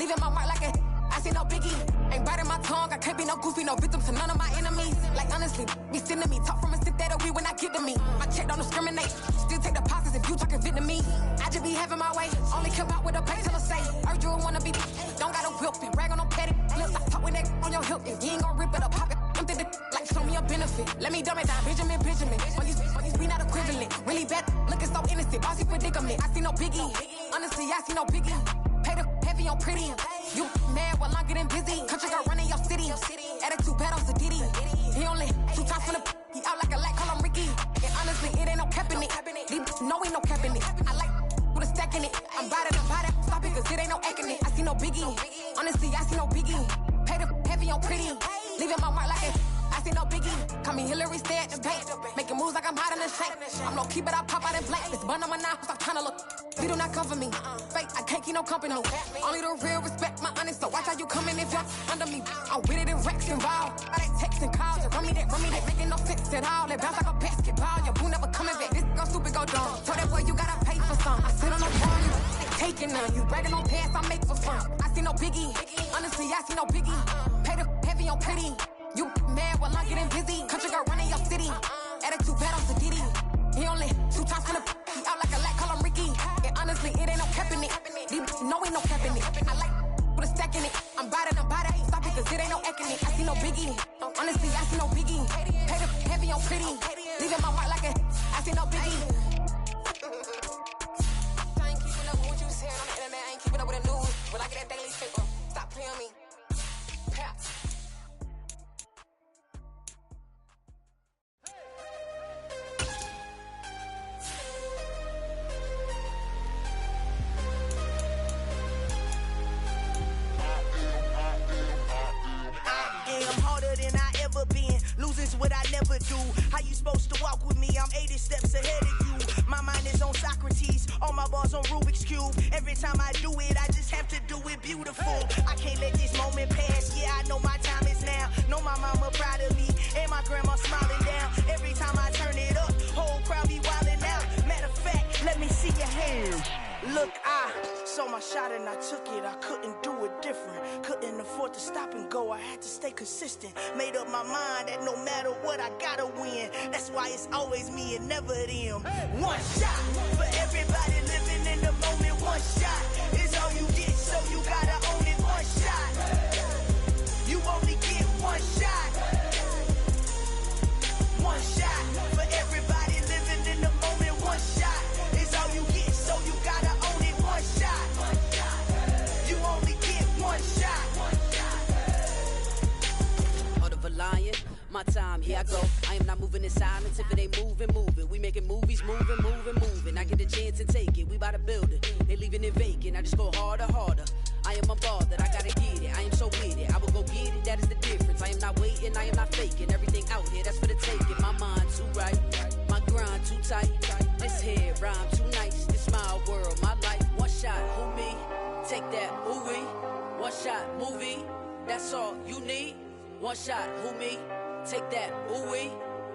leaving my mark like a I see no biggie. Ain't biting my tongue, I can't be no goofy, no victim to none of my enemies. Like honestly, be sending me talk from a stick that'll be when I get to me. My check don't discriminate, still take deposits if you talking Vietnamese. I just be having my way, only care about what the pay teller say. Heard you wanna be, don't gotta whip it, brag on no petty. Lips I talk with that on your hip, if you ain't gon' rip it up, pop it. I'm thinking like show me a benefit. Let me dumb it down, Benjamin. All these we not equivalent. Really bad, looking so innocent. Bossy predicament. I see no biggie. Honestly, I see no biggie. Pay the heavy on pretty. You mad while I'm getting busy. Country girl running your city. Attitude bad on Sadiddy. He only 2 times from the he out like a light, call him Ricky. And honestly, it ain't no cap in it. No, ain't no cap in it. I like with a stack in it. I'm bout it. Stop it, cause it ain't no acting it. I see no biggie. Honestly, I see no biggie. Pay the heavy on pretty. Leaving my mark like it. I see no biggie. Call me Hillary, stay at the bank. Making moves like I'm hot in the shank. I'm low key, but I pop out in blank. This bun on my knife, stop trying to look. They do not come for me. Fake, I can't keep no company. Only the real respect my honest. So watch how you coming if you're under me. I'm with it in Rex involved. I they texting calls and run me that. Making no sense at all. They bounce like a basketball. Your boo never coming back. This go stupid, go dumb. Told that boy you gotta pay for some. I sit on no phone, you taking none. You bragging on pants I make for fun. I see no biggie. Honestly, I see no biggie. Pay the heavy on pretty. You mad while I'm getting busy. Country girl running your city. Attitude bad on Sadiddy. He only 2 times from the he out like a light, call him Ricky. And honestly, it ain't no cap in it. No, ain't no cap in it. I like with a stack in it. I'm bout it. Stop it, cause it ain't no acting it. I see no biggie. Honestly, I see no biggie. Pay the heavy on pretty. Leaving my mark like a I see no biggie. I ain't keeping up with what you saying on the internet. I ain't keeping up with the news. When I get that daily paper, stop playing me. Paps. Losing's what I never do. How you supposed to walk with me? I'm 80 steps ahead of you. My mind is on Socrates, all my bars on Rubik's Cube. Every time I do it, I just have to do it beautiful. I can't let this moment pass. Yeah, I know my time is now. Know my mama proud of me, and my grandma smiling down. Every time I turn it up, whole crowd be wildin' out. Matter of fact, let me see your hands. Look, I saw my shot and I took it. I couldn't do it different. Couldn't afford to stop and go. I had to stay consistent. Made up my mind that no matter what, I gotta win. That's why it's always me and never them. One shot for everybody living in the moment. One shot is all you get, so you gotta own it. One shot. You only get one shot. One shot for everybody living in the moment. One shot is all you get, so you gotta own it. One shot. You only get one shot. Heart of a lion, my time, here I go. I am not moving in silence. If it ain't moving. We making movies, moving. I get a chance to take it. We bout to build it. They leaving it vacant. I just go harder. I am a ball that I gotta get it. I am so with it. I will go get it. That is the difference. I am not waiting. I am not faking. Everything out here, that's for the taking. My mind too right. My grind too tight. This head rhyme too nice. This my world, my life. One shot, who me? Take that, who we? One shot, movie. That's all you need. One shot, who me? Take that, who we?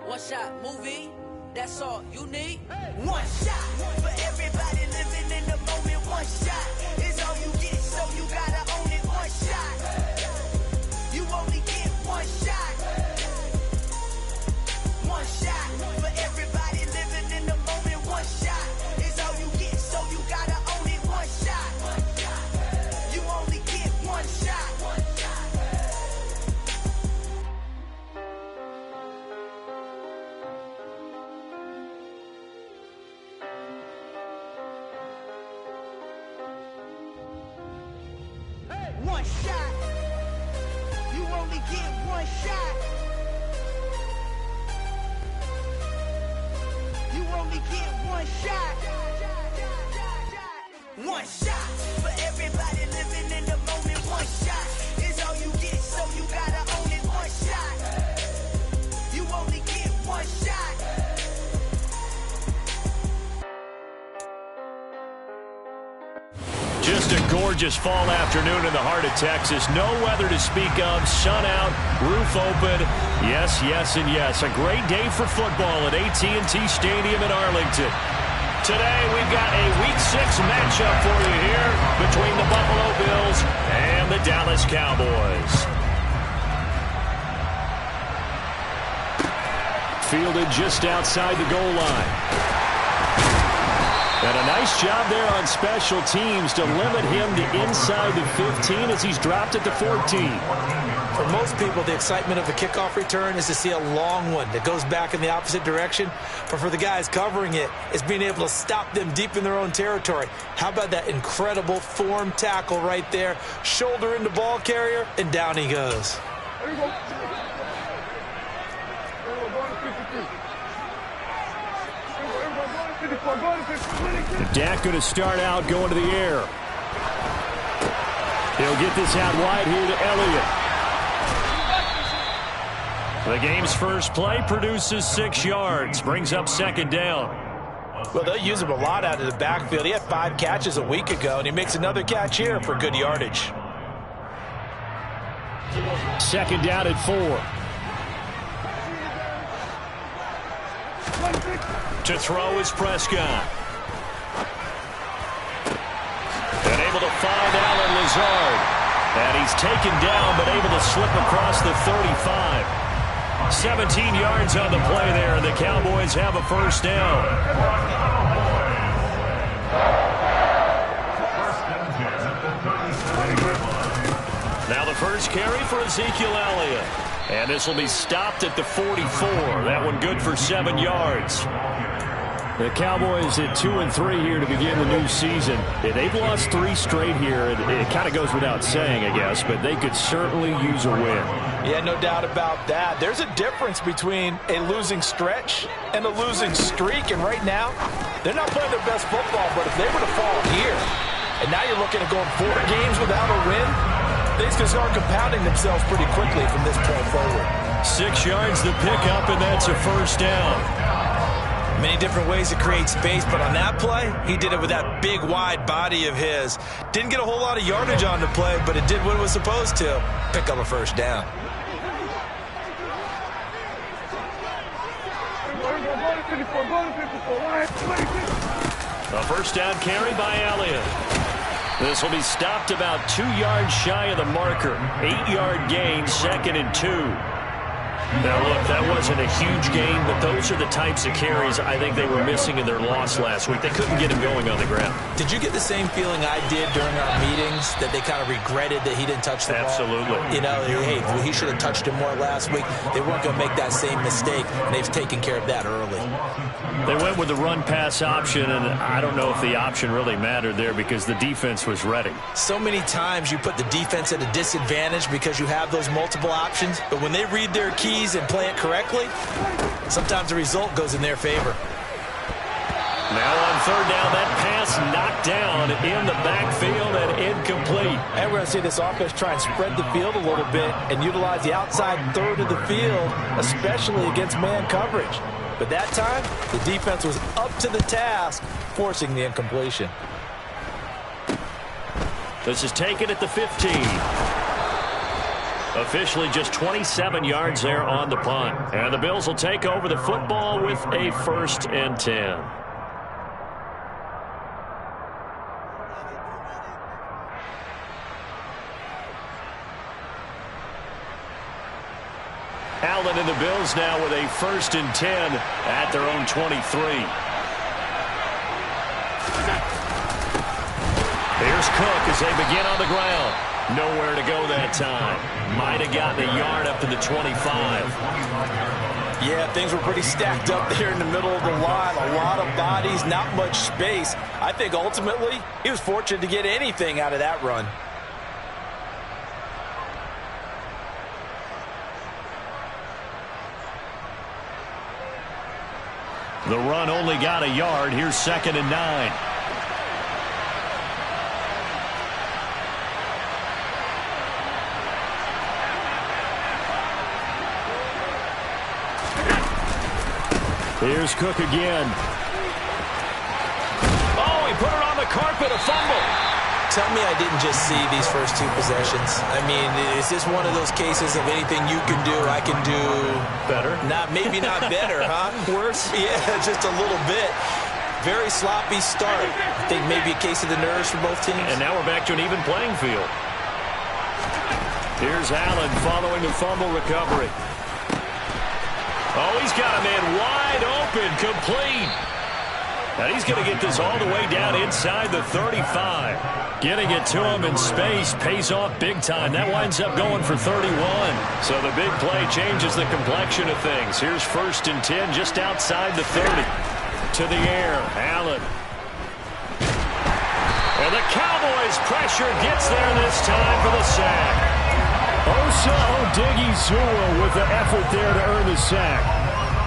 One shot, movie. That's all you need. One shot for everybody living in the moment. One shot is all you get, so you gotta own it. One shot. You only get one shot. One shot for everybody living in the moment. One shot is all you get, so you gotta own it. One shot. You only get one shot. One shot. You only get one shot. You only get one shot. One shot for everybody living in the moment. One shot is all you get, so you gotta own it. One shot. You only get one shot. Just a gorgeous fall afternoon in the heart of Texas. No weather to speak of. Sun out, roof open. Yes, yes, and yes. A great day for football at AT&T Stadium in Arlington. Today, we've got a Week 6 matchup for you here between the Buffalo Bills and Cowboys. Fielded just outside the goal line. And a nice job there on special teams to limit him to inside the 15 as he's dropped at the 14. For most people, the excitement of a kickoff return is to see a long one that goes back in the opposite direction. But for the guys covering it, it's being able to stop them deep in their own territory. How about that incredible form tackle right there? Shoulder into ball carrier, and down he goes. Dak going to start out going to the air. He'll get this out wide here to Elliott. The game's first play produces 6 yards, brings up second down. Well, they'll use him a lot out of the backfield. He had 5 catches a week ago, and he makes another catch here for good yardage. Second down at 4. To throw is Prescott. And able to find Allen Lazard. And he's taken down, but able to slip across the 35. 17 yards on the play there, and the Cowboys have a first down. Now the first carry for Ezekiel Elliott. And this will be stopped at the 44. That one good for 7 yards. The Cowboys at 2-3 here to begin the new season. They've lost 3 straight here. It kind of goes without saying, I guess, but they could certainly use a win. Yeah, no doubt about that. There's a difference between a losing stretch and a losing streak, and right now, they're not playing their best football, but if they were to fall here, and now you're looking at going 4 games without a win, things can start compounding themselves pretty quickly from this point forward. 6 yards to pick up, and that's a first down. Many different ways to create space, but on that play, he did it with that big, wide body of his. Didn't get a whole lot of yardage on the play, but it did what it was supposed to. Pick up a first down. A first down carry by Elliott. This will be stopped about 2 yards shy of the marker. 8-yard gain, 2nd and 2. Now, look, that wasn't a huge gain, but those are the types of carries I think they were missing in their loss last week. They couldn't get him going on the ground. Did you get the same feeling I did during our meetings, that they kind of regretted that he didn't touch the ball? Absolutely. You know, hey, he should have touched him more last week. They weren't going to make that same mistake, and they've taken care of that early. They went with the run-pass option, and I don't know if the option really mattered there because the defense was ready. So many times you put the defense at a disadvantage because you have those multiple options, but when they read their keys and play it correctly, sometimes the result goes in their favor. Now on third down, that pass knocked down in the backfield and incomplete. And we're going to see this offense try and spread the field a little bit and utilize the outside third of the field, especially against man coverage. But that time, the defense was up to the task, forcing the incompletion. This is taken at the 15. Officially just 27 yards there on the punt. And the Bills will take over the football with a 1st and 10. Allen and the Bills now with a 1st and 10 at their own 23. Here's Cook as they begin on the ground. Nowhere to go that time. Might have gotten a yard up to the 25. Yeah, things were pretty stacked up there in the middle of the line. A lot of bodies, not much space. I think ultimately he was fortunate to get anything out of that run. The run only got a yard. Here's 2nd and 9. Here's Cook again. Oh, he put it on the carpet, a fumble. Tell me I didn't just see these first 2 possessions. I mean, is this one of those cases of anything you can do, I can do better? Maybe not better, huh? Worse? Yeah, just a little bit. Very sloppy start. I think maybe a case of the nerves for both teams. And now we're back to an even playing field. Here's Allen following the fumble recovery. Oh, he's got a man wide open, complete. And he's going to get this all the way down inside the 35. Getting it to him in space pays off big time. That winds up going for 31. So the big play changes the complexion of things. Here's 1st and 10 just outside the 30. To the air, Allen. And the Cowboys pressure gets there this time for the sack. Osa Odighizuwa with the effort there to earn the sack.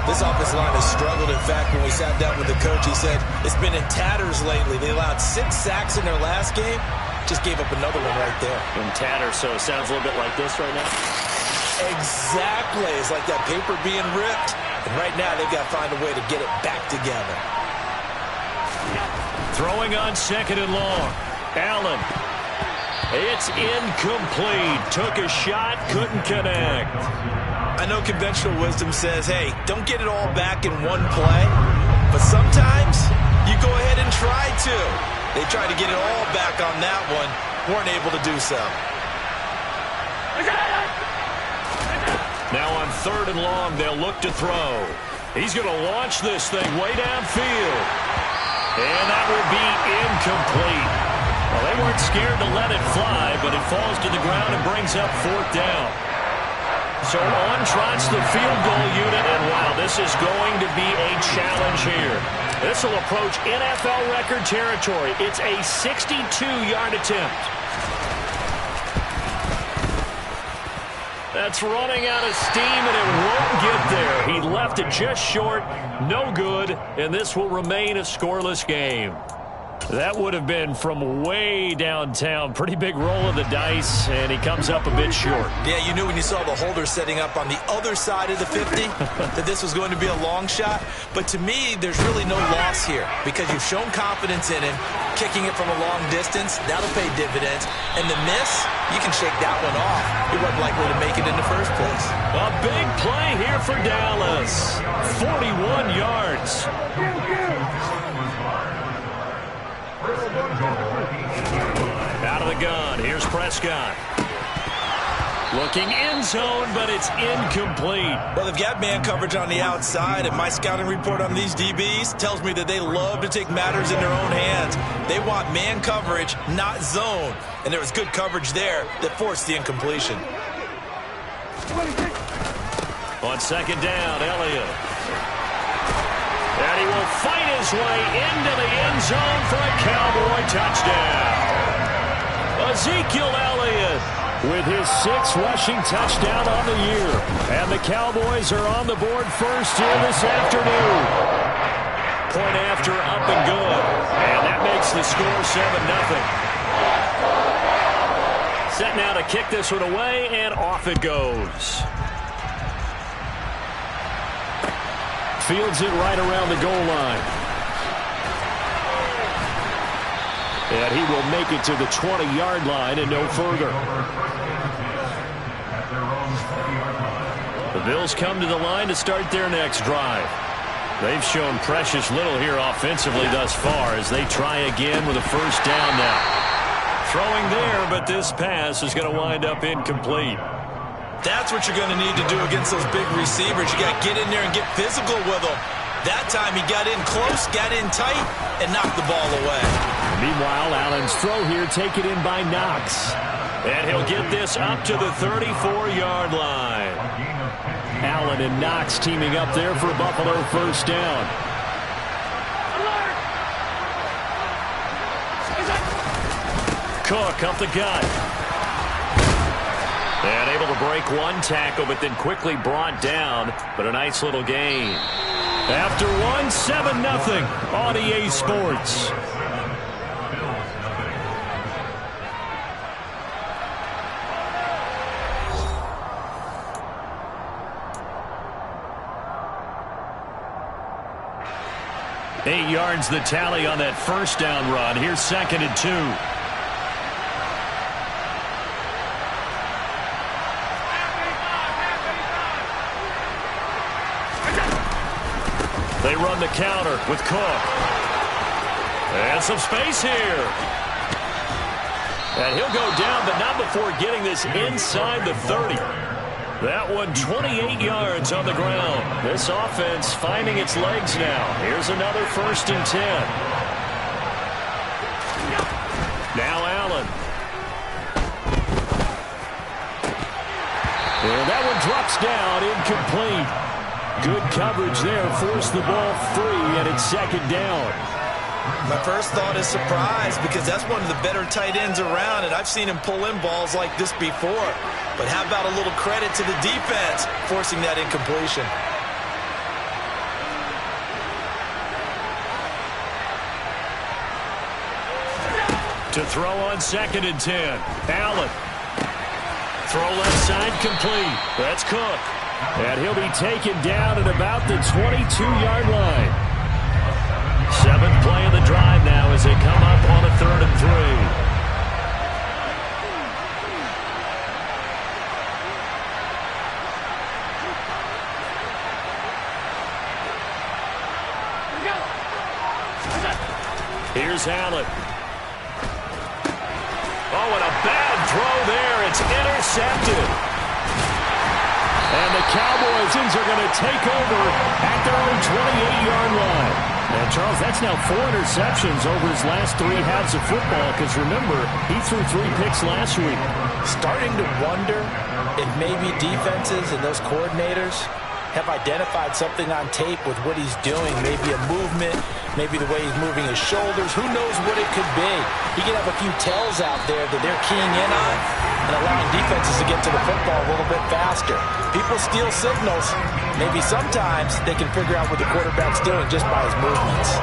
This offensive line has struggled. In fact, when we sat down with the coach, he said it's been in tatters lately. They allowed 6 sacks in their last game. Just gave up another one right there. In tatters, so it sounds a little bit like this right now? Exactly. It's like that paper being ripped. And right now, they've got to find a way to get it back together. Throwing on 2nd and long. Allen. It's incomplete. Took a shot, couldn't connect. I know conventional wisdom says, hey, don't get it all back in one play. But sometimes you go ahead and try to. They tried to get it all back on that one. Weren't able to do so. Now on 3rd and long, they'll look to throw. He's going to launch this thing way downfield. And that will be incomplete. Well, they weren't scared to let it fly, but it falls to the ground and brings up 4th down. So on trots the field goal unit, and wow, this is going to be a challenge here. This will approach NFL record territory. It's a 62-yard attempt. That's running out of steam, and it won't get there. He left it just short, no good, and this will remain a scoreless game. That would have been from way downtown. Pretty big roll of the dice, and he comes up a bit short. Yeah, you knew when you saw the holder setting up on the other side of the 50 that this was going to be a long shot. But to me, there's really no loss here because you've shown confidence in him. Kicking it from a long distance, that'll pay dividends. And the miss, you can shake that one off. He wasn't likely to make it in the first place. A big play here for Dallas. 41 yards. Out of the gun, here's Prescott. Looking end zone, but it's incomplete. Well, they've got man coverage on the outside, and my scouting report on these DBs tells me that they love to take matters in their own hands. They want man coverage, not zone. And there was good coverage there that forced the incompletion. On 2nd down, Elliott. And he will fight his way into the end zone for a Cowboy touchdown. Ezekiel Elliott with his 6th rushing touchdown on the year. And the Cowboys are on the board first here this afternoon. Point after up and good. And that makes the score 7-0. Set now to kick this one away, and off it goes. Fields it right around the goal line. And he will make it to the 20-yard line and no further. The Bills come to the line to start their next drive. They've shown precious little here offensively thus far as they try again with a 1st down now. Throwing there, but this pass is going to wind up incomplete. That's what you're going to need to do against those big receivers. You got to get in there and get physical with them. That time he got in close, got in tight, and knocked the ball away. Meanwhile, Allen's throw here taken in by Knox. And he'll get this up to the 34-yard line. Allen and Knox teaming up there for a Buffalo 1st down. Cook up the gut. And able to break one tackle, but then quickly brought down. But a nice little gain. After one, 7-0 on EA Sports. Eight yards the tally on that 1st down run. Here's 2nd and 2. They run the counter with Cook. And some space here. And he'll go down, but not before getting this inside the 30. That one 28 yards on the ground. This offense finding its legs now. Here's another 1st and 10. Now Allen. And that one drops down, incomplete. Good coverage there, forced the ball free, and it's 2nd down. My first thought is surprise, because that's one of the better tight ends around, and I've seen him pull in balls like this before. But how about a little credit to the defense forcing that incompletion? To throw on 2nd and 10. Allen. Throw left side complete. That's Cook. And he'll be taken down at about the 22-yard line. 7th play of the drive now as they come up on a 3rd and 3. Here's Allen. Oh, and a bad throw there. It's intercepted. And the Cowboys are going to take over at their own 28-yard line. And, Charles, that's now 4 interceptions over his last 3 halves of football, because, remember, he threw 3 picks last week. Starting to wonder if maybe defenses and those coordinators have identified something on tape with what he's doing. Maybe a movement, maybe the way he's moving his shoulders. Who knows what it could be? He could have a few tells out there that they're keying in on and allowing defenses to get to the football a little bit faster. People steal signals. Maybe sometimes they can figure out what the quarterback's doing just by his movements.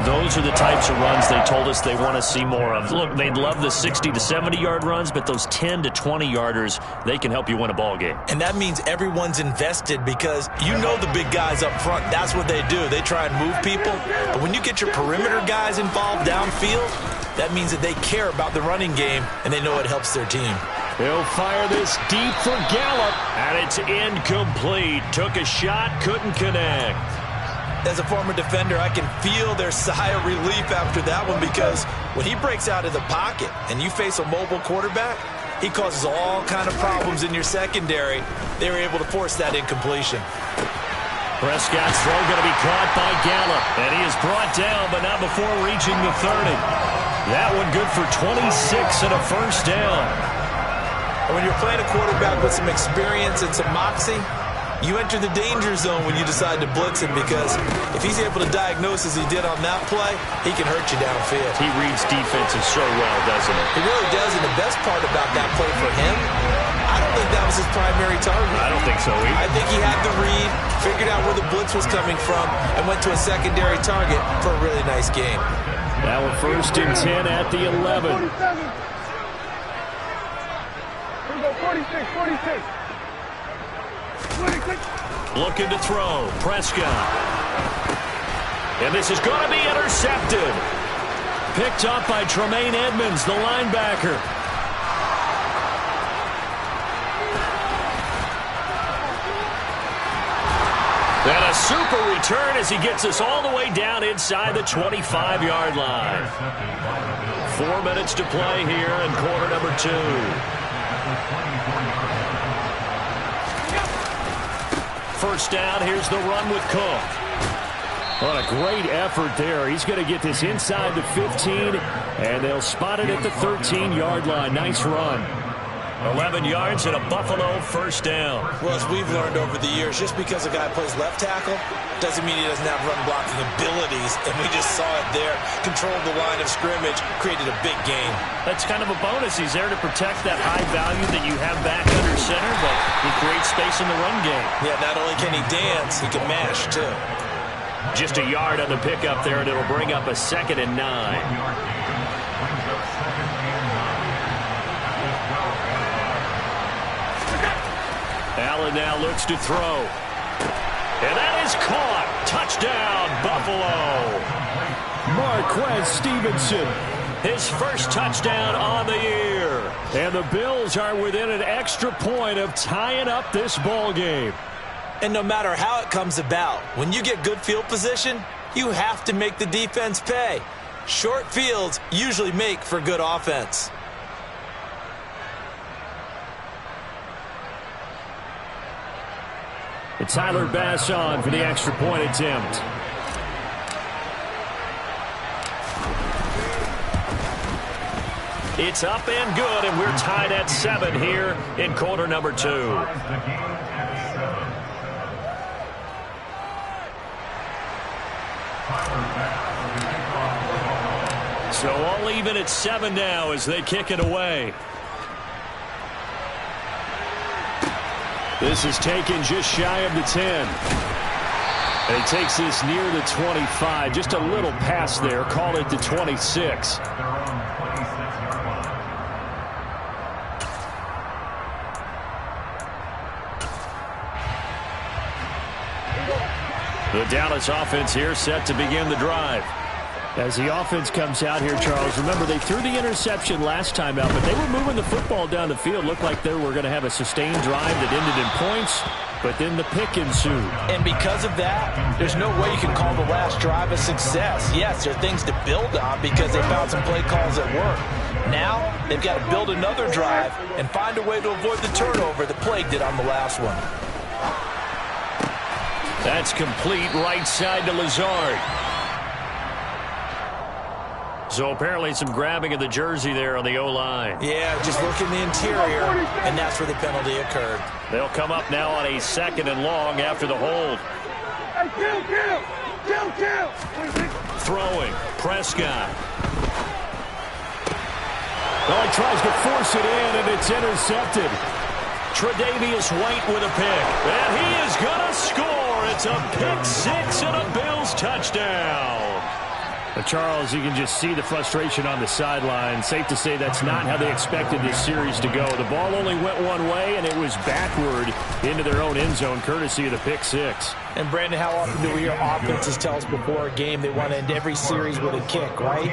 Those are the types of runs they told us they want to see more of. Look, they'd love the 60 to 70-yard runs, but those 10 to 20-yarders, they can help you win a ball game. And that means everyone's invested, because you know the big guys up front, that's what they do. They try and move people. But when you get your perimeter guys involved downfield, that means that they care about the running game, and they know it helps their team. He'll fire this deep for Gallup, and it's incomplete. Took a shot, couldn't connect. As a former defender, I can feel their sigh of relief after that one, because when he breaks out of the pocket and you face a mobile quarterback, he causes all kind of problems in your secondary. They were able to force that incompletion. Prescott's throw going to be caught by Gallup, and he is brought down, but not before reaching the 30. That one good for 26 and a 1st down. And when you're playing a quarterback with some experience and some moxie, you enter the danger zone when you decide to blitz him, because if he's able to diagnose as he did on that play, he can hurt you downfield. He reads defenses so well, doesn't he? He really does, and the best part about that play for him, I don't think that was his primary target. I don't think so either. I think he had the read, figured out where the blitz was coming from, and went to a secondary target for a really nice game. Now a 1st and 10 at the 11. 47. Here we go, 46. Looking to throw. Prescott. And this is going to be intercepted. Picked up by Tremaine Edmonds, the linebacker. And a super return as he gets us all the way down inside the 25-yard line. 4 minutes to play here in quarter number 2. First down, here's the run with Cook. What a great effort there. He's going to get this inside the 15, and they'll spot it at the 13-yard line. Nice run. 11 yards and a Buffalo 1st down. Well, as we've learned over the years, just because a guy plays left tackle doesn't mean he doesn't have run-blocking abilities, and we just saw it there. Controlled the line of scrimmage, created a big gain. That's kind of a bonus. He's there to protect that high value that you have back under center, but he creates space in the run game. Yeah, not only can he dance, he can mash, too. Just a yard on the pickup there, and it'll bring up a 2nd and 9. Allen now looks to throw. And that is caught. Touchdown, Buffalo. Marquez Stevenson, his 1st touchdown on the year. And the Bills are within an extra point of tying up this ball game. And no matter how it comes about, when you get good field position, you have to make the defense pay. Short fields usually make for good offense. And Tyler Bass on for the extra point attempt. It's up and good, and we're tied at 7 here in quarter number 2. So all even at 7 now as they kick it away. This is taken just shy of the 10. And he takes this near the 25. Just a little pass there. Call it the 26. The Dallas offense here set to begin the drive. As the offense comes out here, Charles, remember they threw the interception last time out, but they were moving the football down the field. Looked like they were going to have a sustained drive that ended in points, but then the pick ensued. And because of that, there's no way you can call the last drive a success. Yes, there are things to build on because they found some play calls that work. Now, they've got to build another drive and find a way to avoid the turnover that plagued it on the last one. That's complete right side to Lazard. So apparently some grabbing of the jersey there on the O-line. Yeah, just look in the interior, and that's where the penalty occurred. They'll come up now on a 2nd and long after the hold. Kill. Throwing, Prescott. Well, he tries to force it in, and it's intercepted. Tre'Davious White with a pick, and he is going to score. It's a pick 6 and a Bills touchdown. But Charles, you can just see the frustration on the sideline. Safe to say that's not how they expected this series to go. The ball only went one way, and it was backward into their own end zone, courtesy of the pick 6. And, Brandon, how often do we hear offenses tell us before a game they want to end every series with a kick, right?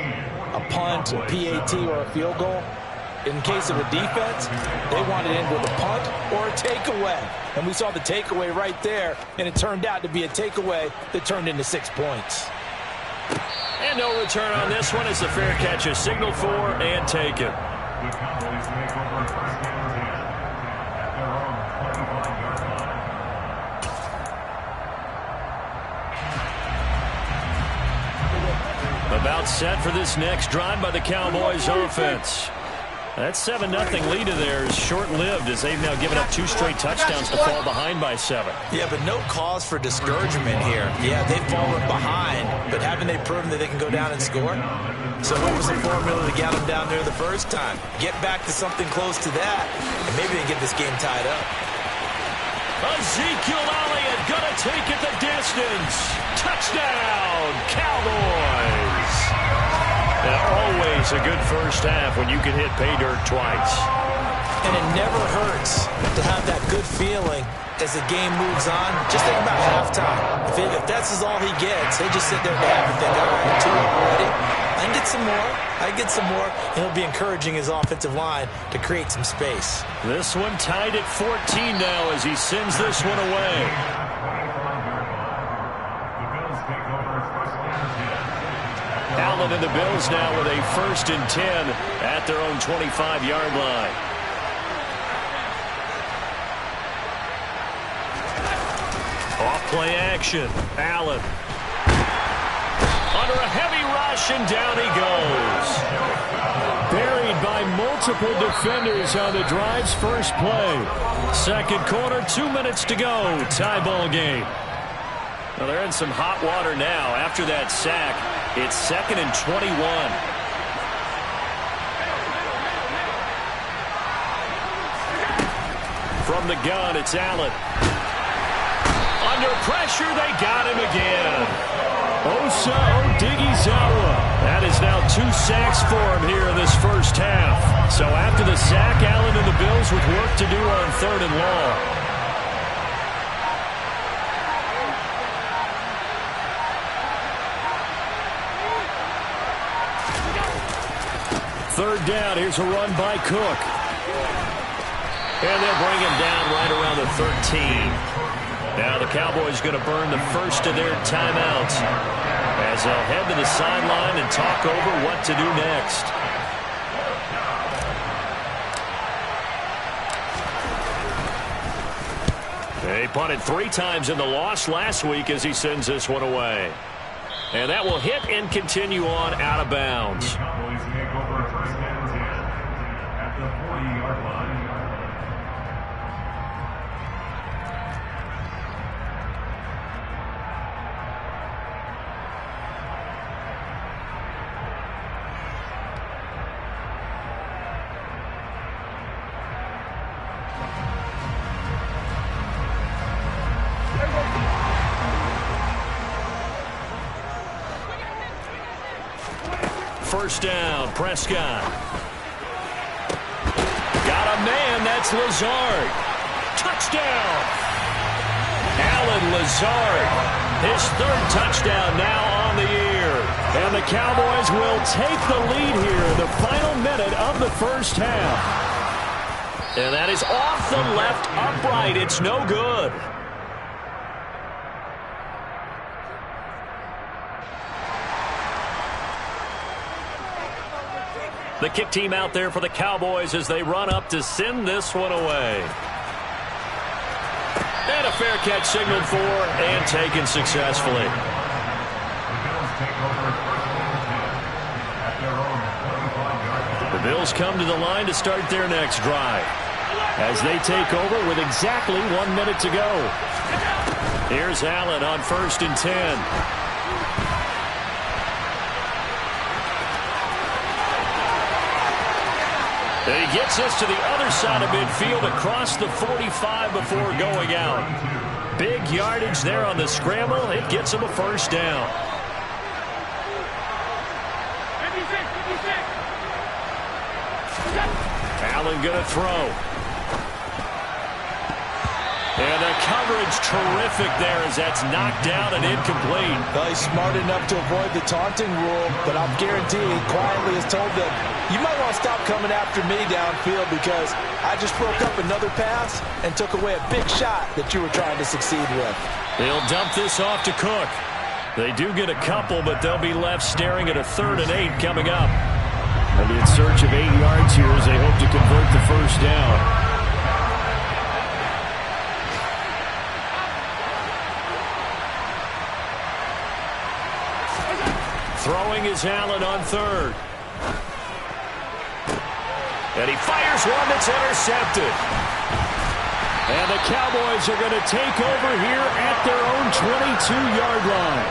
A punt, a PAT, or a field goal. In case of a defense, they want to end with a punt or a takeaway. And we saw the takeaway right there, and it turned out to be a takeaway that turned into 6 points. And no return on this one as the fair catch is signaled for and taken. About set for this next drive by the Cowboys offense. That 7-0 lead of theirs short-lived as they've now given up 2 straight touchdowns to fall behind by 7. Yeah, but no cause for discouragement here. Yeah, they've fallen behind, but haven't they proven that they can go down and score? So what was the formula to get them down there the first time? Get back to something close to that, and maybe they get this game tied up. Ezekiel Elliott gonna take it the distance. Touchdown, Cowboys. And always a good first half when you can hit pay dirt twice. And it never hurts to have that good feeling as the game moves on. Just think about halftime. If that's all he gets, he'll just sit there at half and think, all right, 2 already. I can get some more. I can get some more. And he'll be encouraging his offensive line to create some space. This one tied at 14 now as he sends this one away. Allen and the Bills now with a 1st and 10 at their own 25-yard line. Off play action. Allen. Under a heavy rush, and down he goes. Buried by multiple defenders on the drive's first play. 2nd quarter, 2 minutes to go. Tie ball game. Well, they're in some hot water now. After that sack, it's 2nd and 21. From the gun, it's Allen. Under pressure, they got him again. Osa Odighizuwa. That is now 2 sacks for him here in this first half. So after the sack, Allen and the Bills with work to do on 3rd and long. Third down, here's a run by Cook. And they'll bring him down right around the 13. Now the Cowboys going to burn the first of their timeouts as they'll head to the sideline and talk over what to do next. He punted 3 times in the loss last week as he sends this one away. And that will hit and continue on out of bounds. The Cowboys take over first and 10 at the 40-yard line. First down, Prescott. Got a man, that's Lazard. Touchdown! Alan Lazard, his 3rd touchdown now on the year. And the Cowboys will take the lead here in the final minute of the first half. And that is off the left upright. It's no good. The kick team out there for the Cowboys as they run up to send this one away. And a fair catch signaled for and taken successfully. The Bills come to the line to start their next drive as they take over with exactly 1 minute to go. Here's Allen on 1st and 10. And he gets us to the other side of midfield across the 45 before going out. Big yardage there on the scramble. It gets him a first down. 56. Allen going to throw. And the coverage terrific there as that's knocked down and incomplete. Well, he's smart enough to avoid the taunting rule, but I'll guarantee he quietly has told them, you might want to stop coming after me downfield because I just broke up another pass and took away a big shot that you were trying to succeed with. They'll dump this off to Cook. They do get a couple, but they'll be left staring at a 3rd and 8 coming up. They'll be in search of 8 yards here as they hope to convert the first down. Throwing is Allen on 3rd. And he fires one that's intercepted. And the Cowboys are going to take over here at their own 22-yard line.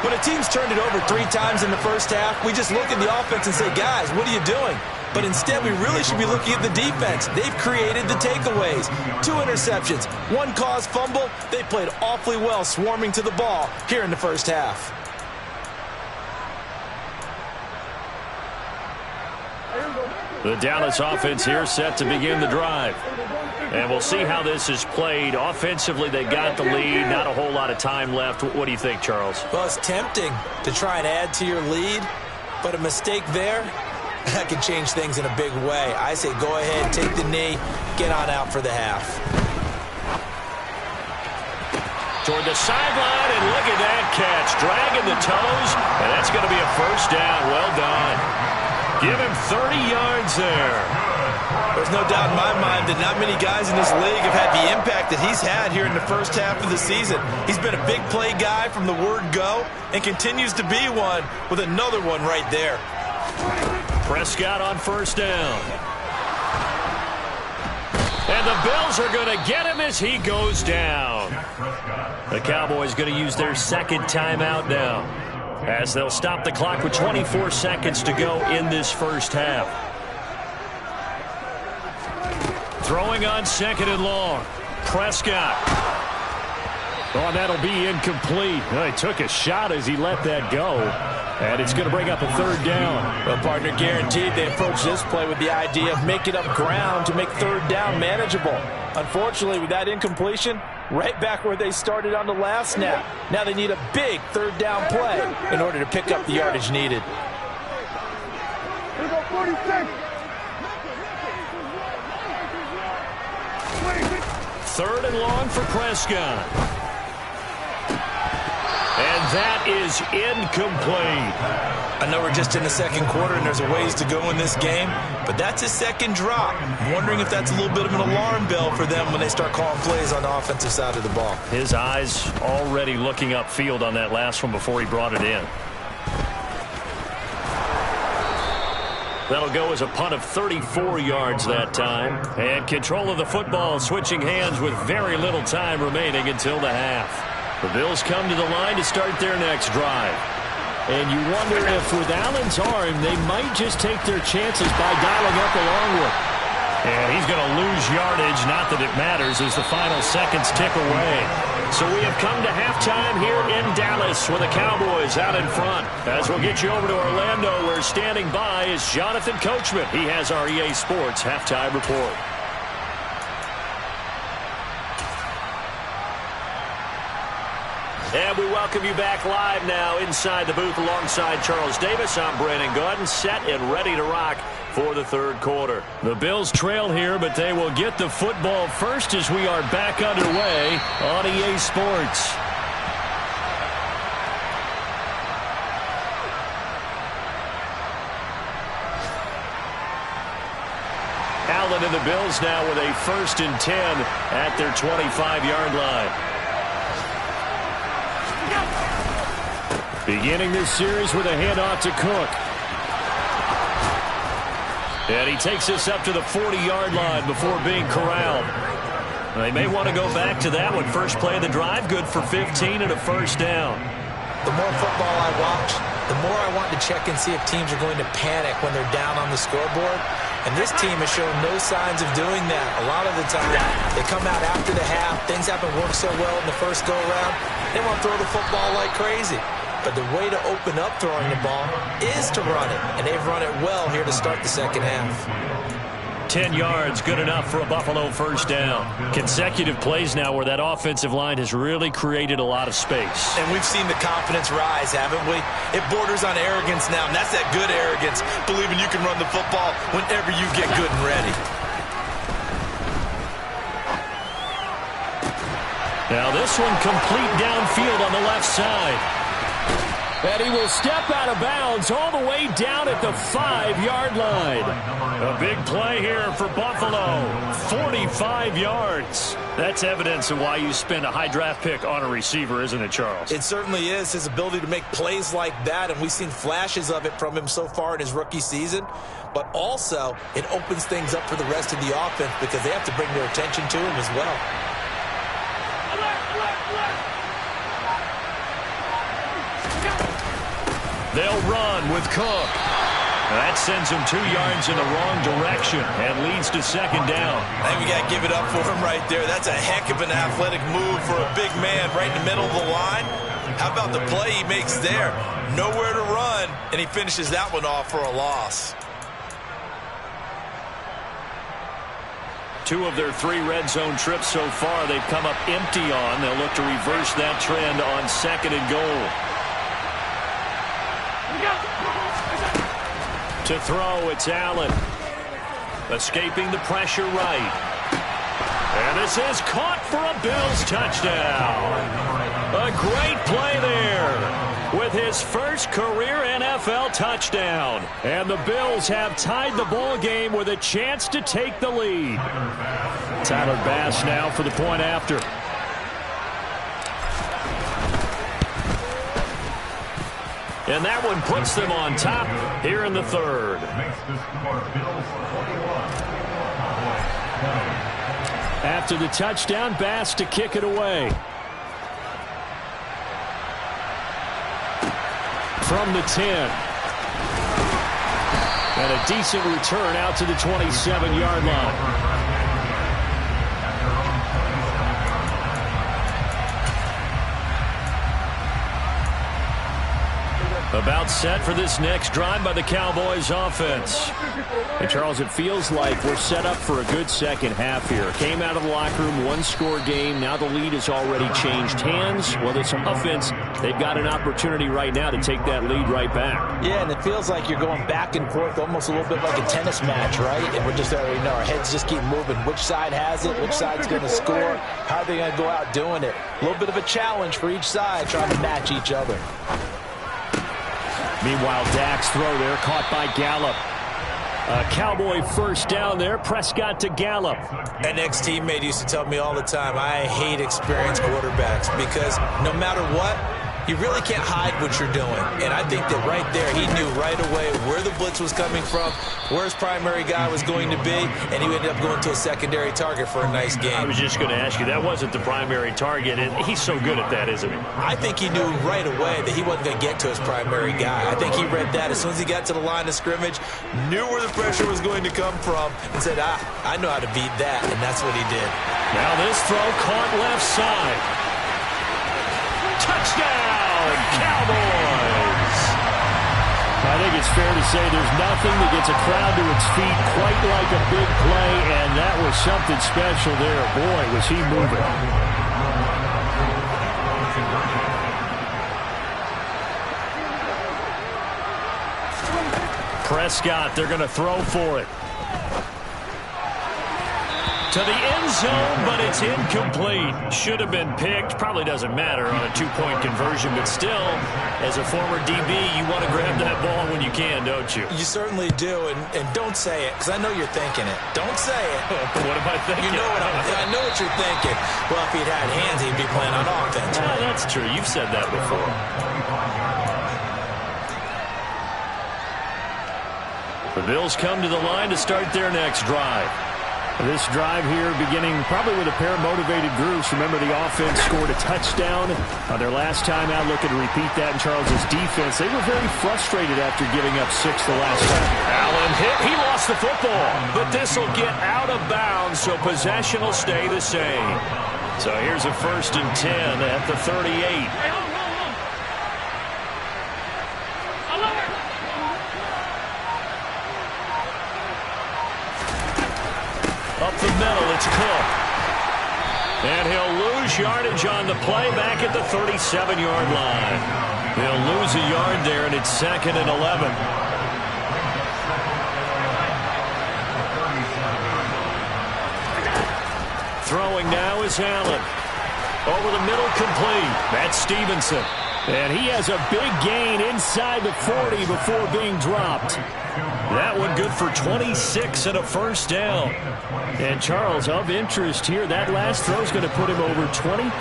When a team's turned it over 3 times in the first half, we just look at the offense and say, guys, what are you doing? But instead, we really should be looking at the defense. They've created the takeaways. 2 interceptions, 1 caused fumble. They played awfully well swarming to the ball here in the first half. The Dallas offense here set to begin the drive. And we'll see how this is played. Offensively, they got the lead. Not a whole lot of time left. What do you think, Charles? Well, it's tempting to try and add to your lead, but a mistake there, that could change things in a big way. I say go ahead, take the knee, get on out for the half. Toward the sideline, and look at that catch. Dragging the toes, and that's going to be a first down. Well done. Give him 30 yards there. There's no doubt in my mind that not many guys in this league have had the impact that he's had here in the first half of the season. He's been a big play guy from the word go and continues to be one with another one right there. Prescott on first down. And the Bills are going to get him as he goes down. The Cowboys going to use their 2nd timeout now, as they'll stop the clock with 24 seconds to go in this first half. Throwing on 2nd and long. Prescott. Oh, that'll be incomplete. Well, he took a shot as he let that go. And it's going to bring up a 3rd down. Well, partner, guaranteed they approach this play with the idea of making up ground to make 3rd down manageable. Unfortunately, with that incompletion, right back where they started on the last snap. Now they need a big 3rd down play in order to pick up the yardage needed. Here we go, 46. 3rd and long for Prescott. And that is incomplete. I know we're just in the second quarter and there's a ways to go in this game, but that's a second drop. I'm wondering if that's a little bit of an alarm bell for them when they start calling plays on the offensive side of the ball. His eyes already looking upfield on that last one before he brought it in. That'll go as a punt of 34 yards that time. And control of the football, switching hands with very little time remaining until the half. The Bills come to the line to start their next drive. And you wonder if with Allen's arm, they might just take their chances by dialing up a long one. And he's going to lose yardage, not that it matters, as the final seconds tick away. So we have come to halftime here in Dallas with the Cowboys out in front. As we'll get you over to Orlando, where standing by is Jonathan Coachman. He has our EA Sports halftime report. And we welcome you back live now inside the booth alongside Charles Davis. I'm Brandon Gordon, set and ready to rock for the third quarter. The Bills trail here, but they will get the football first as we are back underway on EA Sports. Allen and the Bills now with a 1st and 10 at their 25-yard line. Beginning this series with a handoff to Cook. And he takes this up to the 40-yard line before being corralled. They may want to go back to that one. First play of the drive, good for 15 and a first down. The more football I watch, the more I want to check and see if teams are going to panic when they're down on the scoreboard. And this team has shown no signs of doing that. A lot of the time, they come out after the half. Things haven't worked so well in the first go-around. They want to throw the football like crazy. But the way to open up throwing the ball is to run it. And they've run it well here to start the second half. 10 yards, good enough for a Buffalo first down. Consecutive plays now where that offensive line has really created a lot of space. And we've seen the confidence rise, haven't we? It borders on arrogance now, and that's that good arrogance, believing you can run the football whenever you get good and ready. Now this one complete downfield on the left side. And he will step out of bounds all the way down at the 5-yard line. A big play here for Buffalo. 45 yards. That's evidence of why you spend a high draft pick on a receiver, isn't it, Charles? It certainly is. His ability to make plays like that, and we've seen flashes of it from him so far in his rookie season. But also, it opens things up for the rest of the offense because they have to bring their attention to him as well. They'll run with Cook. That sends him 2 yards in the wrong direction and leads to second down. I think we got to give it up for him right there. That's a heck of an athletic move for a big man right in the middle of the line. How about the play he makes there? Nowhere to run, and he finishes that one off for a loss. 2 of their 3 red zone trips so far they've come up empty on. They'll look to reverse that trend on second and goal. To throw, it's Allen. Escaping the pressure right. And this is caught for a Bills touchdown. A great play there with his first career NFL touchdown. And the Bills have tied the ball game with a chance to take the lead. Tyler Bass now for the point after. And that one puts them on top here in the third. After the touchdown, Bass to kick it away. From the 10. And a decent return out to the 27-yard line. A About set for this next drive by the Cowboys offense. And Charles, it feels like we're set up for a good second half here. Came out of the locker room, one-score game. Now the lead has already changed hands. Well, this offense, they've got an opportunity right now to take that lead right back. Yeah, and it feels like you're going back and forth almost a little bit like a tennis match, right? And we're just already know our heads just keep moving. Which side has it? Which side's going to score? How are they going to go out doing it? A little bit of a challenge for each side trying to match each other. Meanwhile, Dak's throw there caught by Gallup. A Cowboy first down there. Prescott to Gallup. An ex-teammate used to tell me all the time, I hate experienced quarterbacks because no matter what, you really can't hide what you're doing. And I think that right there, he knew right away where the blitz was coming from, where his primary guy was going to be, and he ended up going to a secondary target for a nice game. I was just going to ask you, that wasn't the primary target, and he's so good at that, isn't he? I think he knew right away that he wasn't going to get to his primary guy. I think he read that as soon as he got to the line of scrimmage, knew where the pressure was going to come from, and said, I know how to beat that, and that's what he did. Now this throw caught left side. Touchdown, Cowboys! I think it's fair to say there's nothing that gets a crowd to its feet quite like a big play, and that was something special there. Boy, was he moving. Prescott, they're going to throw for it. To the end zone, but it's incomplete. Should have been picked. Probably doesn't matter on a two-point conversion, but still, as a former DB, you want to grab that ball when you can, don't you? You certainly do, and don't say it, because I know you're thinking it. Don't say it. What am I thinking? You know what I know what you're thinking. Well, if he'd had hands, he'd be playing on offense. Oh, that's true. You've said that before. The Bills come to the line to start their next drive. This drive here beginning probably with a pair of motivated groups. Remember, the offense scored a touchdown on their last time out, looking to repeat that in Charles's defense. They were very frustrated after giving up 6 the last time. Allen hit. He lost the football, but this will get out of bounds, so possession will stay the same. So here's a 1st and 10 at the 38. Up the middle, it's Cook. And he'll lose yardage on the play back at the 37-yard line. They'll lose a yard there, and it's 2nd and 11. Throwing now is Allen. Over the middle, complete. That's Stevenson. And he has a big gain inside the 40 before being dropped. That one good for 26 and a 1st down. And Charles, of interest here, that last throw is going to put him over 20,000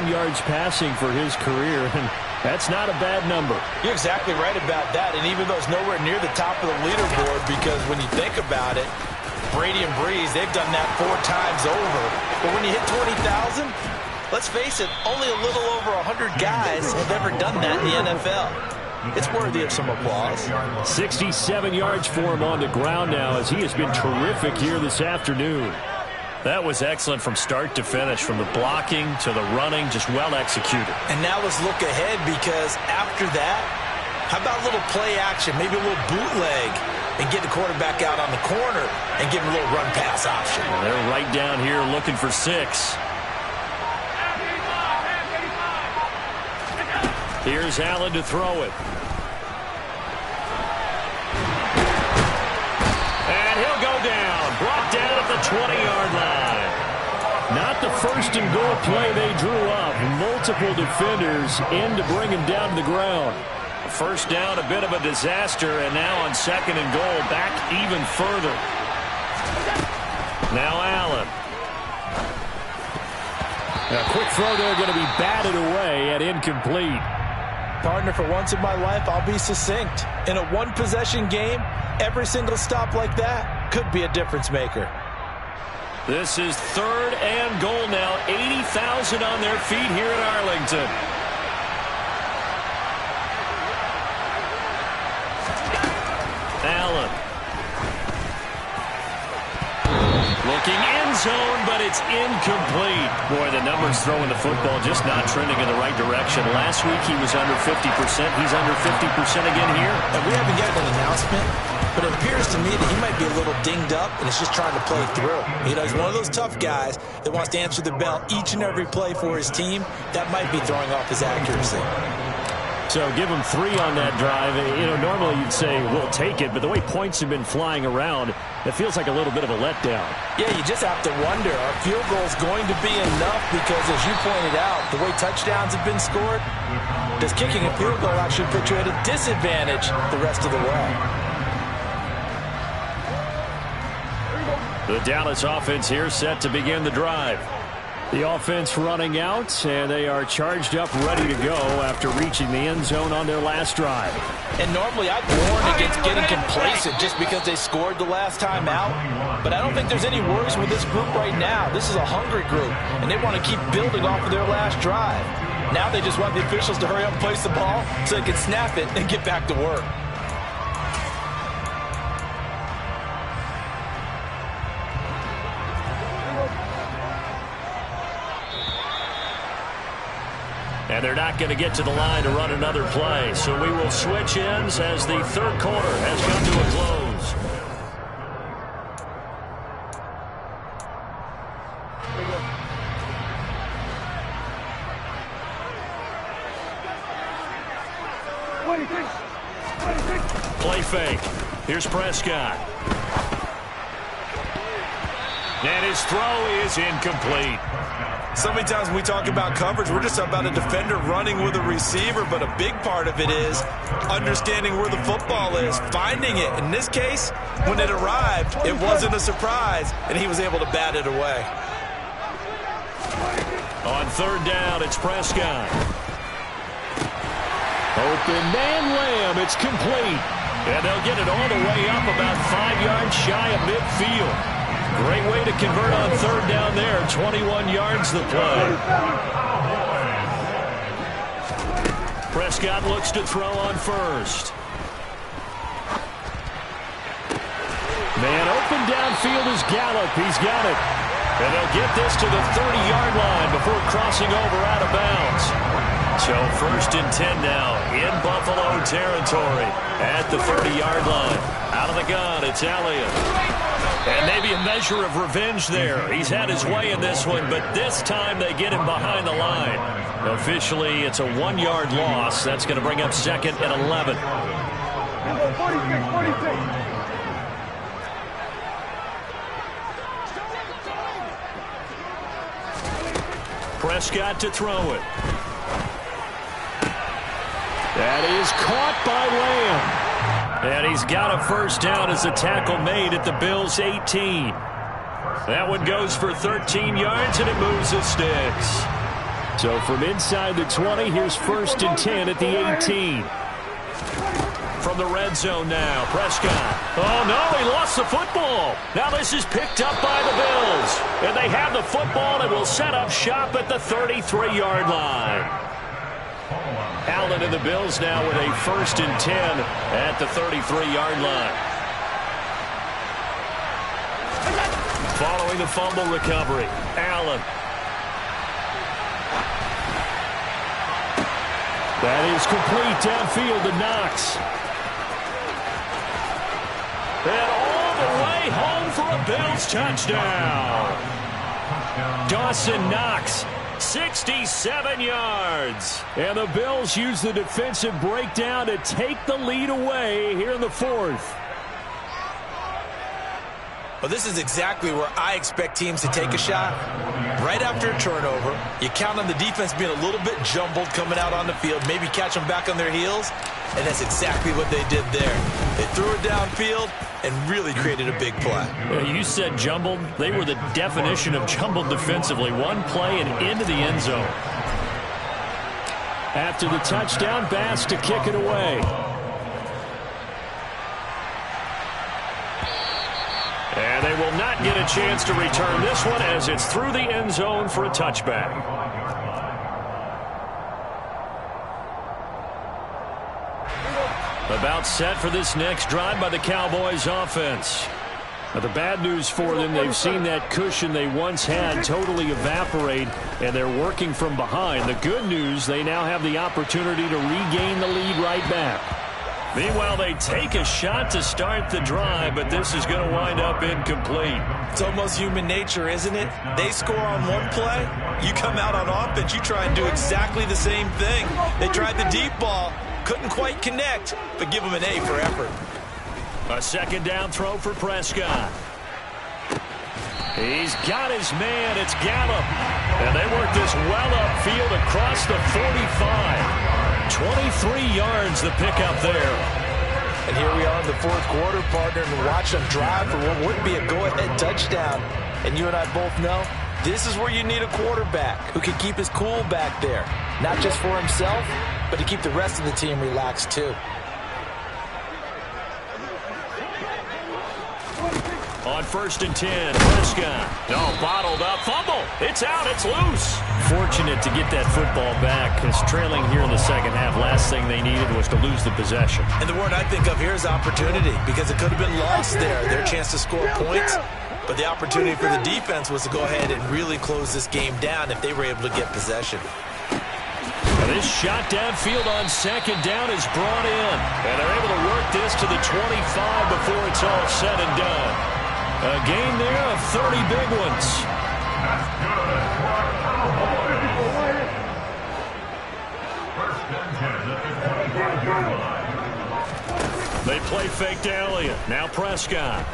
yards passing for his career. And that's not a bad number. You're exactly right about that. And even though it's nowhere near the top of the leaderboard, because when you think about it, Brady and Breeze, they've done that 4 times over. But when you hit 20,000, let's face it, only a little over 100 guys have ever done that in the NFL. It's worthy of some applause. 67 yards for him on the ground now, as he has been terrific here this afternoon. That was excellent from start to finish, from the blocking to the running, just well executed. And now let's look ahead, because after that, how about a little play action, maybe a little bootleg, and get the quarterback out on the corner and give him a little run-pass option. Well, they're right down here looking for 6. Here's Allen to throw it. And he'll go down. Brought down at the 20-yard line. Not the 1st and goal play they drew up. Multiple defenders in to bring him down to the ground. 1st down, a bit of a disaster, and now on 2nd and goal, back even further. Now Allen. A quick throw there, going to be batted away at incomplete. Partner, for once in my life, I'll be succinct. In a one-possession game, every single stop like that could be a difference maker. This is 3rd and goal now. 80,000 on their feet here in Arlington. Allen. Looking in zone, but it's incomplete. Boy, the numbers throwing the football just not trending in the right direction. Last week he was under 50%. He's under 50% again here. And we haven't gotten an announcement, but it appears to me that he might be a little dinged up and is just trying to play through. You know, he's one of those tough guys that wants to answer the bell each and every play for his team. That might be throwing off his accuracy. So give him 3 on that drive. You know, normally you'd say, we'll take it, but the way points have been flying around, it feels like a little bit of a letdown. Yeah, you just have to wonder, are field goals going to be enough? Because as you pointed out, the way touchdowns have been scored, does kicking a field goal actually put you at a disadvantage the rest of the way? The Dallas offense here set to begin the drive. The offense running out, and they are charged up, ready to go after reaching the end zone on their last drive. And normally I'd warn against getting complacent just because they scored the last time out. But I don't think there's any worries with this group right now. This is a hungry group, and they want to keep building off of their last drive. Now they just want the officials to hurry up and place the ball so they can snap it and get back to work. And they're not going to get to the line to run another play. So we will switch ends as the third quarter has come to a close. Play fake. Here's Prescott. And his throw is incomplete. So many times when we talk about coverage, we're just about a defender running with a receiver, but a big part of it is understanding where the football is, finding it. In this case, when it arrived, it wasn't a surprise, and he was able to bat it away. On third down, it's Prescott. Open man Lamb, it's complete. And they'll get it all the way up about 5 yards shy of midfield. Great way to convert on third down there. 21 yards the play. Prescott looks to throw on first. Man open downfield is Gallup. He's got it. And they'll get this to the 30-yard line before crossing over out of bounds. So 1st and 10 now in Buffalo territory at the 30-yard line. Out of the gun, it's Elliott. And maybe a measure of revenge there. He's had his way in this one, but this time they get him behind the line. Officially, it's a 1-yard loss. That's going to bring up 2nd and 11. 46. Prescott to throw it. That is caught by Lamb. And he's got a first down as a tackle made at the Bills' 18. That one goes for 13 yards, and it moves the sticks. So from inside the 20, here's 1st and 10 at the 18. From the red zone now, Prescott. Oh, no, he lost the football. Now this is picked up by the Bills. And they have the football and will set up shop at the 33-yard line. Allen and the Bills now with a 1st and 10 at the 33-yard line. Following the fumble recovery, Allen. That is complete downfield to Knox. And all the way home for a Bills touchdown. Dawson Knox. 67 yards. And the Bills use the defensive breakdown to take the lead away here in the 4th. Well, this is exactly where I expect teams to take a shot. Right after a turnover, you count on the defense being a little bit jumbled coming out on the field, maybe catch them back on their heels, and that's exactly what they did there. They threw it downfield and really created a big play. You said jumbled. They were the definition of jumbled defensively. One play and into the end zone. After the touchdown, Bass to kick it away. And they will not get a chance to return this one as it's through the end zone for a touchback. About set for this next drive by the Cowboys offense. But the bad news for them, they've seen that cushion they once had totally evaporate, and they're working from behind. The good news, they now have the opportunity to regain the lead right back. Meanwhile, they take a shot to start the drive, but this is going to wind up incomplete. It's almost human nature, isn't it? They score on one play, you come out on offense, you try and do exactly the same thing. They tried the deep ball, couldn't quite connect, but give them an A for effort. A second down throw for Prescott. He's got his man. It's Gallup. And they work this well upfield across the 45. 23 yards the pickup there. And here we are in the fourth quarter, partner, and watch them drive for what would be a go-ahead touchdown. And you and I both know this is where you need a quarterback who can keep his cool back there. Not just for himself, but to keep the rest of the team relaxed too. On 1st and 10, Prescott. No, bottled up. Fumble. It's out. It's loose. Fortunate to get that football back, because trailing here in the second half, last thing they needed was to lose the possession. And the word I think of here is opportunity, because it could have been lost there. Their chance to score points. But the opportunity for the defense was to go ahead and really close this game down if they were able to get possession. This shot downfield on second down is brought in. And they're able to work this to the 25 before it's all said and done. A gain there of 30 big ones. That's good. First and 10 at the 25-yard line. They play fake to Elliott. Now Prescott.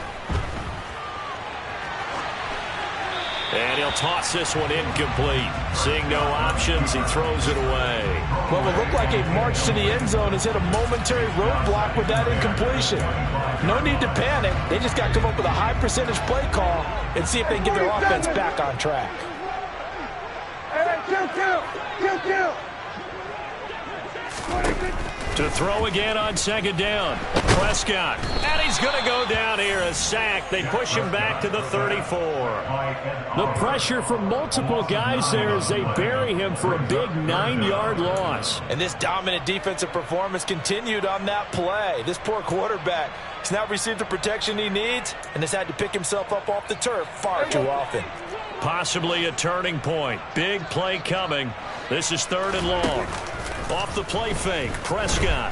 And he'll toss this one incomplete. Seeing no options, he throws it away. Well, it looked like a march to the end zone has hit a momentary roadblock with that incompletion. No need to panic. They just got to come up with a high percentage play call and see if they can get their offense back on track. Kill. To throw again on second down. Prescott. And he's going to go down here. A sack. They push him back to the 34. The pressure from multiple guys there as they bury him for a big 9-yard loss. And this dominant defensive performance continued on that play. This poor quarterback has now received the protection he needs and has had to pick himself up off the turf far too often. Possibly a turning point. Big play coming. This is 3rd and long. Off the play fake, Prescott.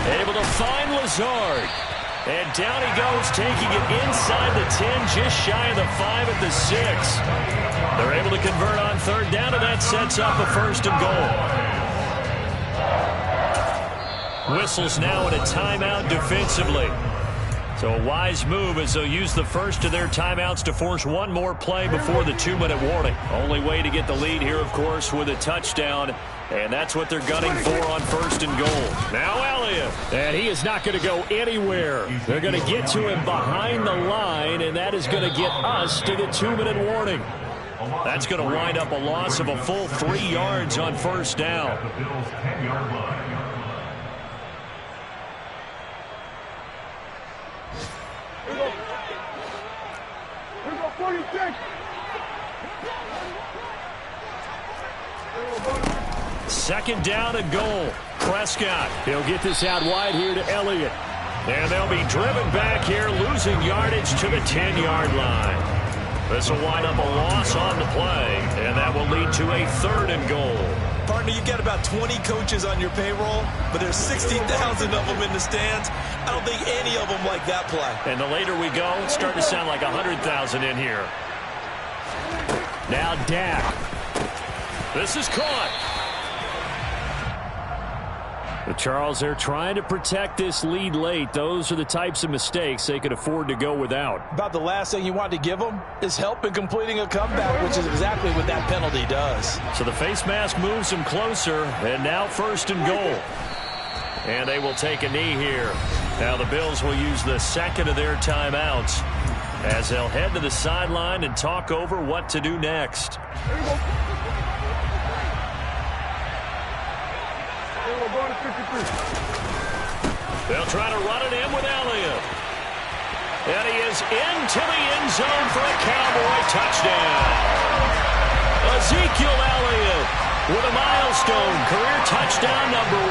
Able to find Lazard. And down he goes, taking it inside the 10, just shy of the 5 at the 6. They're able to convert on 3rd down, and that sets up a 1st and goal. Whistles now in a timeout defensively. So a wise move as they'll use the first of their timeouts to force one more play before the 2-minute warning. Only way to get the lead here, of course, with a touchdown. And that's what they're gunning for on 1st and goal. Now Elliott. And he is not going to go anywhere. They're going to get to him behind the line, and that is going to get us to the 2-minute warning. That's going to wind up a loss of a full 3 yards on 1st down. The Bills' 10-yard line. Here we go, 46. Second down and goal. Prescott. He'll get this out wide here to Elliott. And they'll be driven back here, losing yardage to the 10-yard line. This will wind up a loss on the play, and that will lead to a 3rd and goal. Partner, you got about 20 coaches on your payroll, but there's 60,000 of them in the stands. I don't think any of them like that play. And the later we go, it's starting to sound like 100,000 in here. Now Dak. This is caught. But Charles, they're trying to protect this lead late. Those are the types of mistakes they could afford to go without. About the last thing you want to give them is help in completing a comeback, which is exactly what that penalty does. So the face mask moves them closer, and now 1st and goal. And they will take a knee here. Now the Bills will use the second of their timeouts as they'll head to the sideline and talk over what to do next. They'll try to run it in with Elliott. And he is into the end zone for a Cowboy touchdown. Ezekiel Elliott with a milestone career touchdown number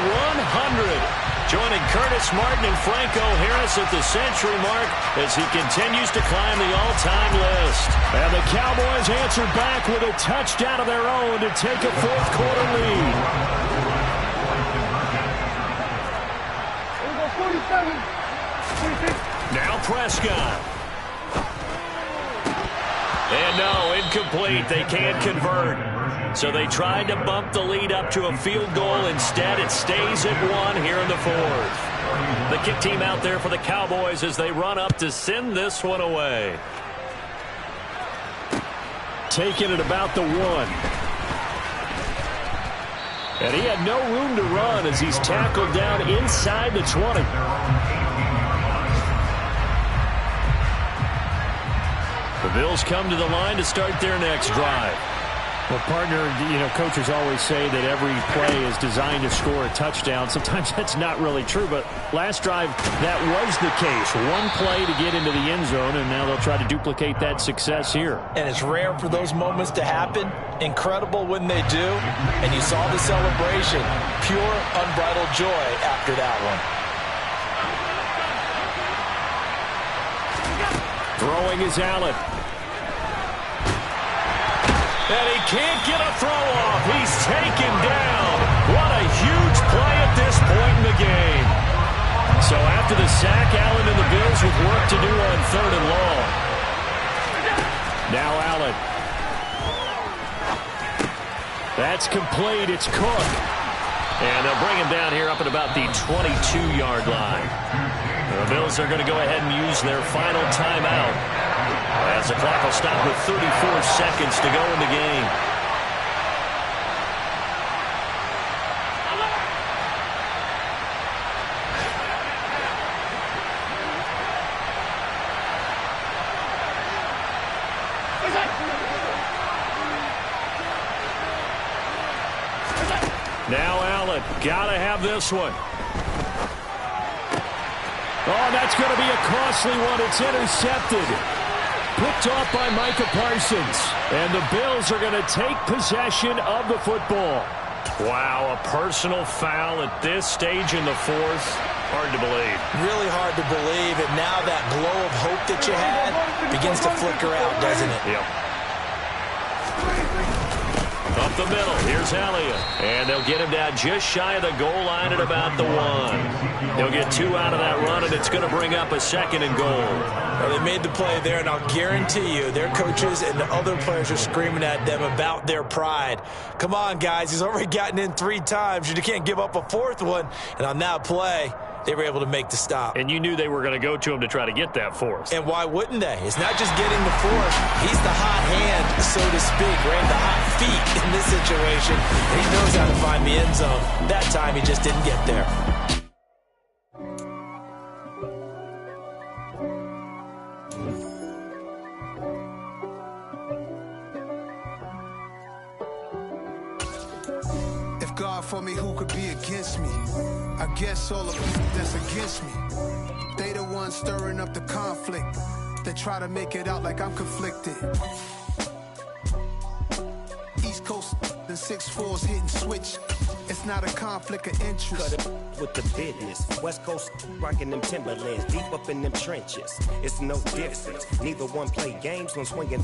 100. joining Curtis Martin and Franco Harris at the century mark as he continues to climb the all-time list. And the Cowboys answer back with a touchdown of their own to take a fourth-quarter lead. Now Prescott. And no, incomplete. They can't convert. So they tried to bump the lead up to a field goal. Instead, it stays at 1 here in the fourth. The kick team out there for the Cowboys as they run up to send this one away. Taking it about the 1. And he had no room to run as he's tackled down inside the 20. The Bills come to the line to start their next drive. Well, partner, coaches always say that every play is designed to score a touchdown. Sometimes that's not really true, but last drive, that was the case. One play to get into the end zone, and now they'll try to duplicate that success here. And it's rare for those moments to happen. Incredible when they do. And you saw the celebration. Pure, unbridled joy after that one. Throwing is Allen. And he can't get a throw off. He's taken down. What a huge play at this point in the game. So after the sack, Allen and the Bills with work to do on 3rd and long. Now Allen. That's complete. It's Cook. And they'll bring him down here up at about the 22-yard line. The Bills are going to go ahead and use their final timeout as the clock will stop with 34 seconds to go in the game. Now Allen, gotta have this one. Oh, that's going to be a costly one. It's intercepted. Picked off by Micah Parsons. And the Bills are going to take possession of the football. Wow, a personal foul at this stage in the fourth. Hard to believe. Really hard to believe. And now that glow of hope that you had begins to flicker out, doesn't it? Yep. Up the middle, here's Elliott. And they'll get him down just shy of the goal line at about the 1. They'll get 2 out of that run, and it's going to bring up a 2nd and goal. Well, they made the play there, and I'll guarantee you their coaches and the other players are screaming at them about their pride. Come on, guys. He's already gotten in 3 times. You can't give up a 4th one. And on that play, they were able to make the stop. And you knew they were going to go to him to try to get that 4th. And why wouldn't they? It's not just getting the 4th. He's the hot hand, so to speak, right? The hot feet in this situation. And he knows how to find the end zone. That time he just didn't get there. If God for me, who could be against me? I guess all of them that's against me. They the ones stirring up the conflict. They try to make it out like I'm conflicted. East Coast and 6'4's hitting switch. It's not a conflict of interest. Cut it with the business. West Coast rocking them Timberlands deep up in them trenches. It's no difference. Neither one play games when swinging.